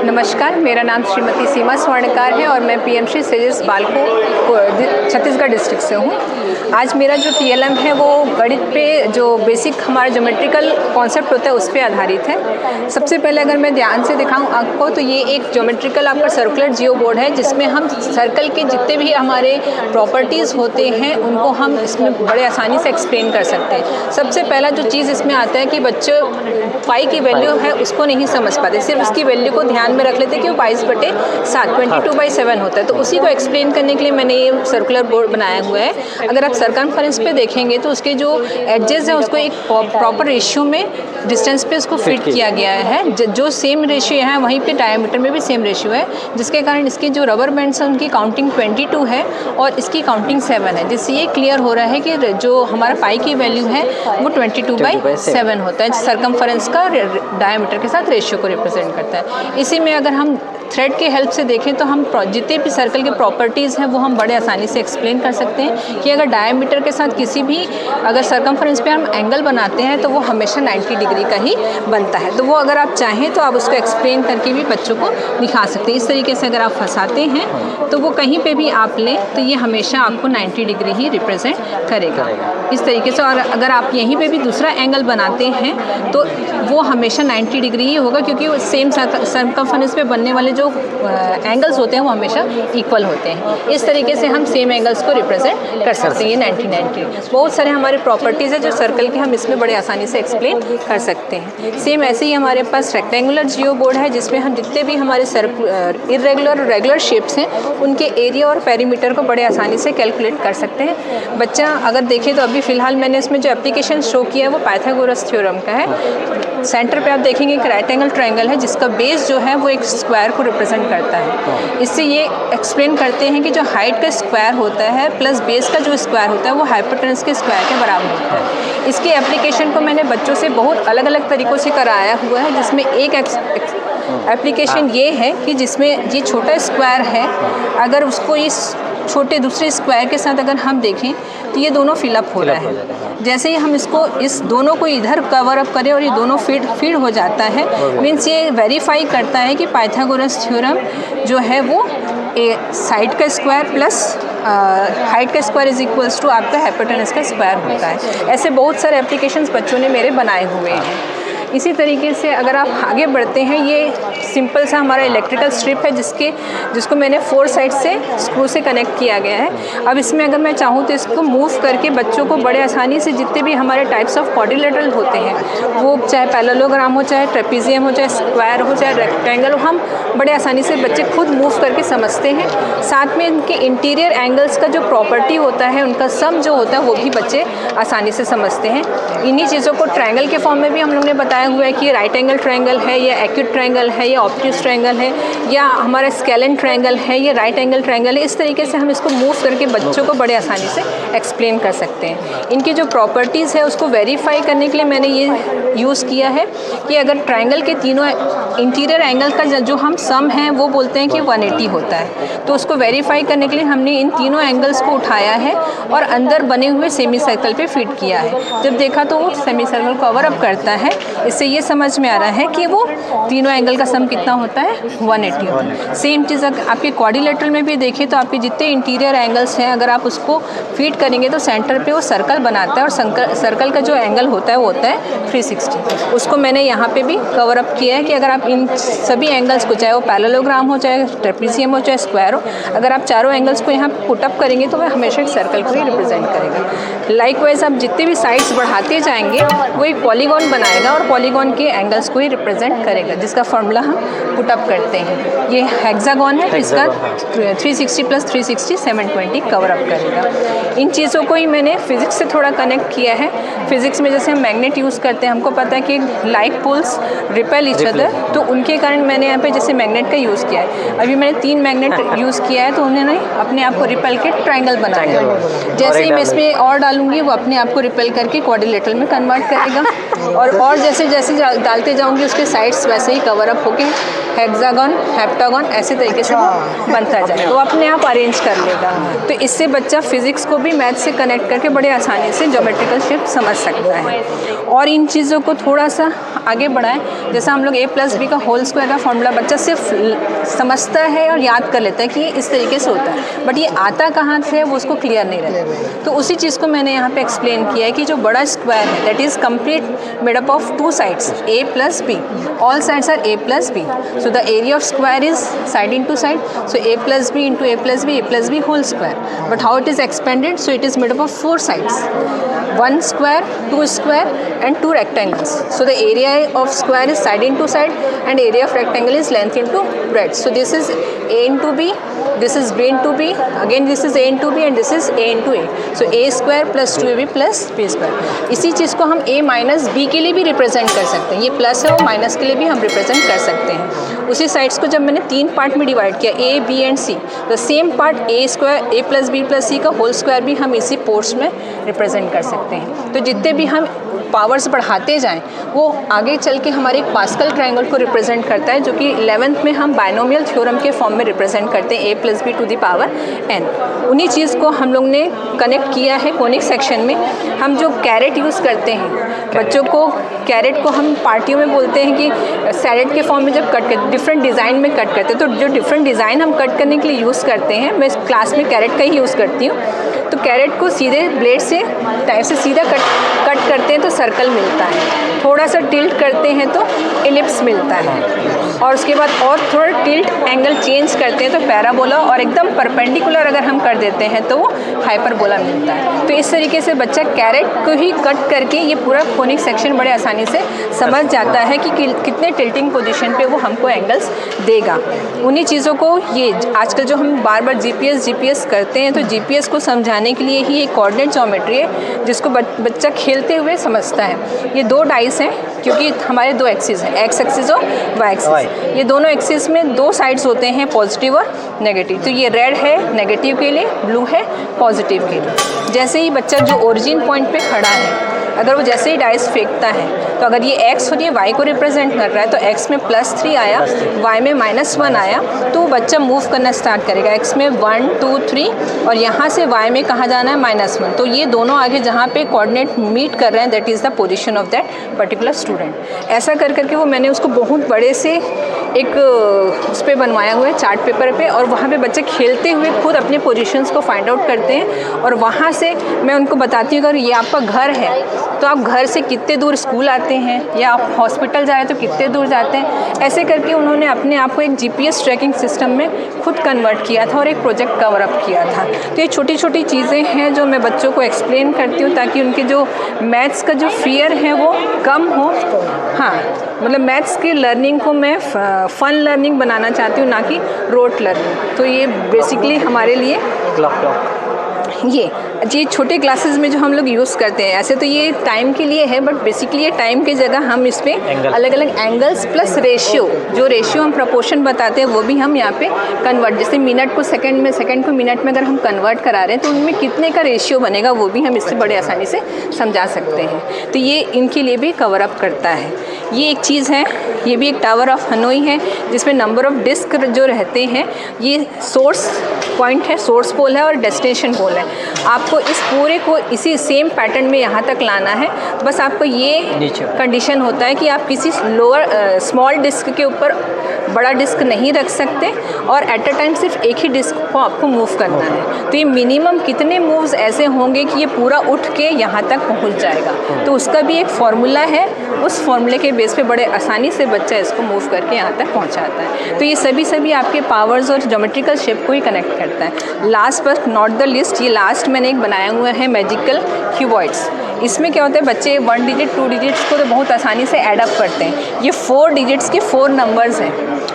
नमस्कार, मेरा नाम श्रीमती सीमा स्वर्णकार है और मैं पीएमसी सेल्स बालको छत्तीसगढ़ डिस्ट्रिक्ट से हूँ। आज मेरा जो टीएलएम है वो गणित पे जो बेसिक हमारा ज्योमेट्रिकल कॉन्सेप्ट होता है उस पर आधारित है। सबसे पहले अगर मैं ध्यान से दिखाऊं आपको तो ये एक ज्योमेट्रिकल आपका सर्कुलर जियो बोर्ड है जिसमें हम सर्कल के जितने भी हमारे प्रॉपर्टीज़ होते हैं उनको हम इसमें बड़े आसानी से एक्सप्लेन कर सकते हैं। सबसे पहला जो चीज़ इसमें आता है कि बच्चे पाई की वैल्यू है उसको नहीं समझ पाते, सिर्फ उसकी वैल्यू को ध्यान में रख लेते कि वो 22/7 22/7 होता है। तो उसी को एक्सप्लेन करने के लिए मैंने ये सर्कुलर बोर्ड बनाया हुआ है। अगर आप सरकमफेरेंस पे देखेंगे तो उसके जो एडजेस हैं उसको एक प्रॉपर रेशियो में डिस्टेंस पे उसको फिट किया गया है। जो सेम रेशियो है वहीं पे डायमीटर में भी सेम रेशियो है, जिसके कारण इसके जो रबर बैंड्स हैं उनकी काउंटिंग 22 है और इसकी काउंटिंग 7 है, जिससे ये क्लियर हो रहा है कि जो हमारा पाई की वैल्यू है वो 22/7 होता है। सरकमफेरेंस का डायमीटर के साथ रेशियो को रिप्रेजेंट करता है। इसी में अगर हम थ्रेड के हेल्प से देखें तो हम जितने भी सर्कल के प्रॉपर्टीज़ हैं वो हम बड़े आसानी से एक्सप्लेन कर सकते हैं कि अगर डायमीटर के साथ किसी भी अगर सरकमफेरेंस पे हम एंगल बनाते हैं तो वो हमेशा 90 डिग्री का ही बनता है। तो वो अगर आप चाहें तो आप उसको एक्सप्लेन करके भी बच्चों को दिखा सकते हैं। इस तरीके से अगर आप फंसाते हैं तो वो कहीं पर भी आप लें तो ये हमेशा आपको 90 डिग्री ही रिप्रेजेंट करेगा इस तरीके से। और अगर आप यहीं पर भी दूसरा एंगल बनाते हैं तो वो हमेशा 90 डिग्री ही होगा, क्योंकि सेम सरकमफेरेंस पे बनने वाले जो एंगल्स होते हैं वो हमेशा इक्वल होते हैं। इस तरीके से हम सेम एंगल्स को रिप्रेजेंट कर सकते हैं। 90 बहुत सारे हमारे प्रॉपर्टीज़ है जो सर्कल के हम इसमें बड़े आसानी से एक्सप्लेन कर सकते हैं। सेम ऐसे ही हमारे पास रेक्टेंगुलर जियो बोर्ड है जिसमें हम जितने भी हमारे इर्रेगुलर और रेगुलर शेप्स हैं उनके एरिया और पेरीमीटर को बड़े आसानी से कैलकुलेट कर सकते हैं। बच्चा अगर देखें तो अभी फ़िलहाल मैंने इसमें जो एप्लीकेशन शो किया है वो पाइथागोरस थ्योरम का है। सेंटर पे आप देखेंगे एक राइट एंगल ट्रायंगल है जिसका बेस जो है वो एक स्क्वायर को रिप्रेजेंट करता है। इससे ये एक्सप्लेन करते हैं कि जो हाइट का स्क्वायर होता है प्लस बेस का जो स्क्वायर होता है वो हाइपोटेनस के स्क्वायर के बराबर होता है। इसके एप्लीकेशन को मैंने बच्चों से बहुत अलग अलग तरीक़ों से कराया हुआ है, जिसमें एक एप्लीकेशन ये है कि जिसमें ये छोटा स्क्वायर है अगर उसको इस छोटे दूसरे स्क्वायर के साथ अगर हम देखें तो ये दोनों फिलअप हो रहा है। जैसे ही हम इसको इस दोनों को इधर कवर अप करें और ये दोनों फीड हो जाता है, मीन्स ये वेरीफाई करता है कि पाइथागोरस थ्योरम जो है वो साइड का स्क्वायर प्लस हाइट का स्क्वायर इज इक्वल्स टू आपका हाइपोटेनस का स्क्वायर होता है। ऐसे बहुत सारे एप्लीकेशंस बच्चों ने मेरे बनाए हुए हैं। इसी तरीके से अगर आप आगे बढ़ते हैं, ये सिंपल सा हमारा इलेक्ट्रिकल स्ट्रिप है जिसको मैंने 4 साइड से स्क्रू से कनेक्ट किया गया है। अब इसमें अगर मैं चाहूँ तो इसको मूव करके बच्चों को बड़े आसानी से जितने भी हमारे टाइप्स ऑफ क्वाड्रिलेटरल होते हैं वो चाहे पैरेललोग्राम हो, चाहे ट्रेपीजियम हो, चाहे स्क्वायर हो, चाहे रेक्टेंगल हो, हम बड़े आसानी से बच्चे खुद मूव करके समझते हैं। साथ में इनके इंटीरियर एंगल्स का जो प्रॉपर्टी होता है उनका सम जो होता है वो भी बच्चे आसानी से समझते हैं। इन्हीं चीज़ों को ट्रायंगल के फॉर्म में भी हम लोग ने बताया हुआ है कि राइट एंगल ट्रायंगल है या एक्यूट ट्रायंगल है या ऑब्ट्यूज ट्रायंगल है या हमारा स्केलेन ट्रायंगल है या राइट एंगल ट्रायंगल है। इस तरीके से हम इसको मूव करके बच्चों को बड़े आसानी से एक्सप्लेन कर सकते हैं। इनकी जो प्रॉपर्टीज़ है उसको वेरीफाई करने के लिए मैंने ये यूज़ किया है कि अगर ट्रायंगल के तीनों इंटीरियर एंगल का जो हम सम है वो बोलते हैं कि 180 होता है, तो उसको वेरीफाई करने के लिए हमने इन तीनों एंगल्स को उठाया है और अंदर बने हुए सेमी सर्कल पे फिट किया है। जब देखा तो वो सेमी सर्कल कवर अप करता है। इससे ये समझ में आ रहा है कि वो तीनों एंगल का सम कितना होता है, 180 होता है। सेम चीज़ आपके क्वाड्रिलेटरल में भी देखें तो आपके जितने इंटीरियर एंगल्स हैं अगर आप उसको फीड करेंगे तो सेंटर पे वो सर्कल बनाता है और सर्कल का जो एंगल होता है वो होता है 360। उसको मैंने यहाँ पे भी कवर अप किया है कि अगर आप इन सभी एंगल्स को, चाहे वो पैरेललोग्राम हो, चाहे ट्रेपीजियम हो, चाहे स्क्वायर हो, अगर आप चारों एंगल्स को यहाँ पुटअप करेंगे तो वह हमेशा एक सर्कल को ही रिप्रेजेंट करेगा। लाइकवाइज आप जितने भी साइड्स बढ़ाते जाएंगे वो एक पॉलीगॉन बनाएगा और पॉलीगॉन के एंगल्स को ही रिप्रेजेंट करेगा, जिसका फॉर्मूला हम पुटअप करते हैं। ये हेक्सागोन है तो इसका 360 + 360 720 कवर अप करेगा। इन चीज़ों को ही मैंने फिज़िक्स से थोड़ा कनेक्ट किया है। फिज़िक्स में जैसे हम मैग्नेट यूज़ करते हैं, हमको पता है कि like poles repel each other, तो उनके कारण मैंने यहाँ पे जैसे मैग्नेट का यूज़ किया है। अभी मैंने 3 मैग्नेट यूज़ किया है तो उन्होंने अपने आप को रिपेल के ट्रायंगल बनाया। जैसे ही मैं इसमें और डालूंगी वो अपने आप को रिपेल करके क्वाड्रिलेटरल में कन्वर्ट करेगा। और जैसे जैसे जैसे डालते जाऊँगी उसके साइड्स वैसे ही कवर अप होके हेक्सागन, हेप्टागन ऐसे तरीके से वो बनता जाए, तो अपने आप अरेंज कर लेगा। तो इससे बच्चा फिज़िक्स को भी मैथ से कनेक्ट करके बड़े आसानी से ज्योमेट्रिकल शेप समझ सकता है। और इन चीज़ों को थोड़ा सा आगे बढ़ाएं, जैसा हम लोग a+b का होल स्क्वायर का फॉर्मूला बच्चा सिर्फ समझता है और याद कर लेता है कि ये इस तरीके से होता है, बट ये आता कहाँ से है वो उसको क्लियर नहीं रहता। तो उसी चीज़ को मैंने यहाँ पे एक्सप्लेन किया है कि जो बड़ा स्क्वायर है that is complete made up of 2 sides a+b, all sides are a+b, so the area of square is side into side, so a+b into a+b whole square, but how it is expanded, so it is made up of 4 sides, 1 square, 2 square and 2 rectangles, so the area of square is side into side and area of rectangle is length into breadth, so this is a into b, this is b into b, again this is a into b and this is a into a, so a square plus 2ab plus b square। इसी चीज़ को हम a minus b के लिए भी represent कर सकते हैं, ये प्लस है और माइनस के लिए भी हम रिप्रेजेंट कर सकते हैं। उसी साइड्स को जब मैंने 3 पार्ट में डिवाइड किया a, b एंड c, तो same part a square a+b+c का होल स्क्वायर भी हम इसी पोर्ट्स में रिप्रेजेंट कर सकते हैं। तो जितने भी हम पावर्स बढ़ाते जाएं वो आगे चल के हमारे एक पास्कल ट्रायंगल को रिप्रेजेंट करता है, जो कि 11th में हम बाइनोमियल थ्योरम के फॉर्म में रिप्रेजेंट करते हैं a+b⁴n। उन्हीं चीज़ को हम लोग ने कनेक्ट किया है कोनिक सेक्शन में। हम जो कैरेट यूज़ करते हैं, बच्चों को कैरेट को हम पार्टियों में बोलते हैं कि सैलेड के फॉर्म में जब कट करते, डिफरेंट डिज़ाइन में कट करते हैं, तो जो डिफरेंट डिज़ाइन हम कट करने के लिए यूज़ करते हैं, मैं क्लास में कैरेट का ही यूज़ करती हूँ। तो कैरेट को सीधे ब्लेड से टाइप से सीधा कट करते हैं तो सर्कल मिलता है, थोड़ा सा टिल्ट करते हैं तो एलिप्स मिलता है, और उसके बाद और थोड़ा टिल्ट एंगल चेंज करते हैं तो पैराबोला, और एकदम परपेंडिकुलर अगर हम कर देते हैं तो वो हाइपरबोला मिलता है। तो इस तरीके से बच्चा कैरेट को ही कट करके ये पूरा कोनिक सेक्शन बड़े आसानी से समझ जाता है कि कितने टिल्टिंग पोजीशन पे वो हमको एंगल्स देगा। उन्हीं चीज़ों को ये आजकल जो हम बार बार जीपीएस करते हैं, तो जीपीएस को समझाने के लिए ही एक कोऑर्डिनेट ज्योमेट्री है जिसको बच्चा खेलते हुए समझता है। ये 2 डाइस हैं क्योंकि हमारे 2 एक्सिस हैं, एक्स एक्सिस और वाई एक्सिस। ये दोनों एक्सिस में 2 साइड्स होते हैं, पॉजिटिव और नेगेटिव। तो ये रेड है नेगेटिव के लिए, ब्लू है पॉजिटिव के लिए। जैसे ही बच्चा जो ओरिजिन पॉइंट पे खड़ा है, अगर वो जैसे ही डाइस फेंकता है, तो अगर ये x और ये y को रिप्रेजेंट कर रहा है, तो x में +3 आया, y में -1 आया, तो बच्चा मूव करना स्टार्ट करेगा। x में 1 2 3 और यहाँ से y में कहाँ जाना है -1। तो ये दोनों आगे जहाँ पे कोऑर्डिनेट मीट कर रहे हैं, that is the position of that particular student. ऐसा कर करके वो मैंने उसको बहुत बड़े से एक उस पर बनवाया हुआ है चार्ट पेपर पे, और वहाँ पे बच्चे खेलते हुए खुद अपने पोजीशंस को फाइंड आउट करते हैं, और वहाँ से मैं उनको बताती हूँ अगर ये आपका घर है तो आप घर से कितने दूर स्कूल आते हैं, या आप हॉस्पिटल जा रहे हैं तो कितने दूर जाते हैं। ऐसे करके उन्होंने अपने आप को एक जीपीएस ट्रैकिंग सिस्टम में खुद कन्वर्ट किया था और एक प्रोजेक्ट कवर अप किया था। तो ये छोटी छोटी चीज़ें हैं जो मैं बच्चों को एक्सप्लेन करती हूँ ताकि उनके जो मैथ्स का जो फियर है वो कम हो। हाँ, मतलब मैथ्स की लर्निंग को मैं फ़न लर्निंग बनाना चाहती हूँ, ना कि रोट लर्निंग। तो ये बेसिकली हमारे लिए ये छोटे क्लासेस में जो हम लोग यूज़ करते हैं, ऐसे तो ये टाइम के लिए है, बट बेसिकली ये टाइम की जगह हम इस पर अलग अलग एंगल्स प्लस रेशियो, जो रेशियो हम प्रपोर्शन बताते हैं वो भी हम यहाँ पे कन्वर्ट, जैसे मिनट को सेकंड में, सेकंड को मिनट में अगर हम कन्वर्ट करा रहे हैं तो उनमें कितने का रेशियो बनेगा वो भी हम इससे बड़े आसानी से समझा सकते हैं। तो ये इनके लिए भी कवर अप करता है। ये एक चीज़ है, ये भी एक टावर ऑफ हनोई है जिसमें नंबर ऑफ डिस्क जो रहते हैं, ये सोर्स पॉइंट है, सोर्स पोल है और डेस्टिनेशन पोल है। आपको इस पूरे को इसी सेम पैटर्न में यहाँ तक लाना है। बस आपको ये कंडीशन होता है कि आप किसी लोअर स्मॉल डिस्क के ऊपर बड़ा डिस्क नहीं रख सकते, और एट अ टाइम सिर्फ एक ही डिस्क को आपको मूव करना है। तो ये मिनिमम कितने मूव्स ऐसे होंगे कि ये पूरा उठ के यहाँ तक पहुँच जाएगा, तो उसका भी एक फॉर्मूला है। उस फॉर्मूले के बेस पे बड़े आसानी से बच्चा इसको मूव करके यहाँ तक पहुँचाता है। तो ये सभी आपके पावर्स और ज्योमेट्रिकल शेप को ही कनेक्ट करता है। Last but not the list, ये लास्ट मैंने एक बनाया हुआ है मैजिकल क्यूबॉइड्स। इसमें क्या होता है, बच्चे 1 डिजिट 2 डिजिट्स को तो बहुत आसानी से ऐड अप करते हैं। ये 4 डिजिट्स के 4 नंबर्स हैं।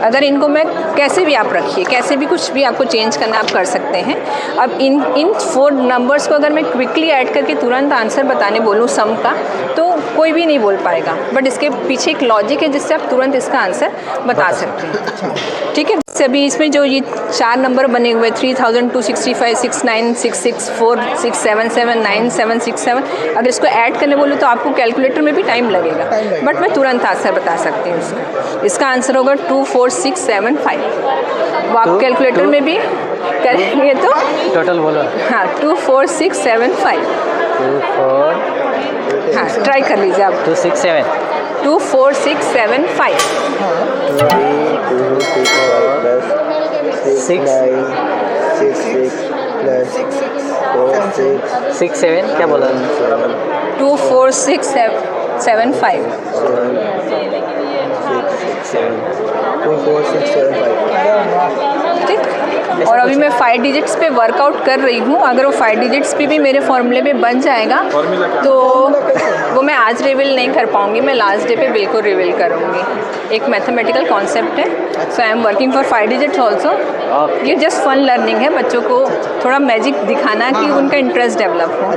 अगर इनको मैं कैसे भी आप रखिए, कैसे भी कुछ भी आपको चेंज करना आप कर सकते हैं। अब इन 4 नंबर्स को अगर मैं क्विकली ऐड करके तुरंत आंसर बताने बोलूँ सम का, तो कोई भी नहीं बोल पाएगा, बट इसके पीछे एक लॉजिक है जिससे आप तुरंत इसका आंसर बता सकते हैं। ठीक है। जैसे अभी इसमें जो ये 4 नंबर बने हुए 3265, 69, 66, 4, 6, 7, 7, 9, 7, 6, 7, अगर इसको ऐड करने बोलूँ तो आपको कैलकुलेटर में भी टाइम लगेगा, बट मैं तुरंत आंसर बता सकती हूँ इसका आंसर होगा 24675। वो आप कैलकुलेटर में भी करेंगे तो टोटल बोलो। हाँ 24675। 24 हाँ ट्राई कर लीजिए आप। 267 24675। 67 क्या बोला? 24675। 24675। ठीक। और अभी मैं 5 डिजिट्स पे वर्कआउट कर रही हूँ। अगर वो 5 डिजिट्स पे भी मेरे फॉर्मूले पे बन जाएगा तो वो मैं आज रिवील नहीं कर पाऊँगी, मैं लास्ट डे पे बिल्कुल रिवील करूँगी। एक मैथमेटिकल कॉन्सेप्ट है, so I am working for 5 digits also. ये जस्ट फन लर्निंग है, बच्चों को थोड़ा मैजिक दिखाना कि उनका इंटरेस्ट डेवलप हो।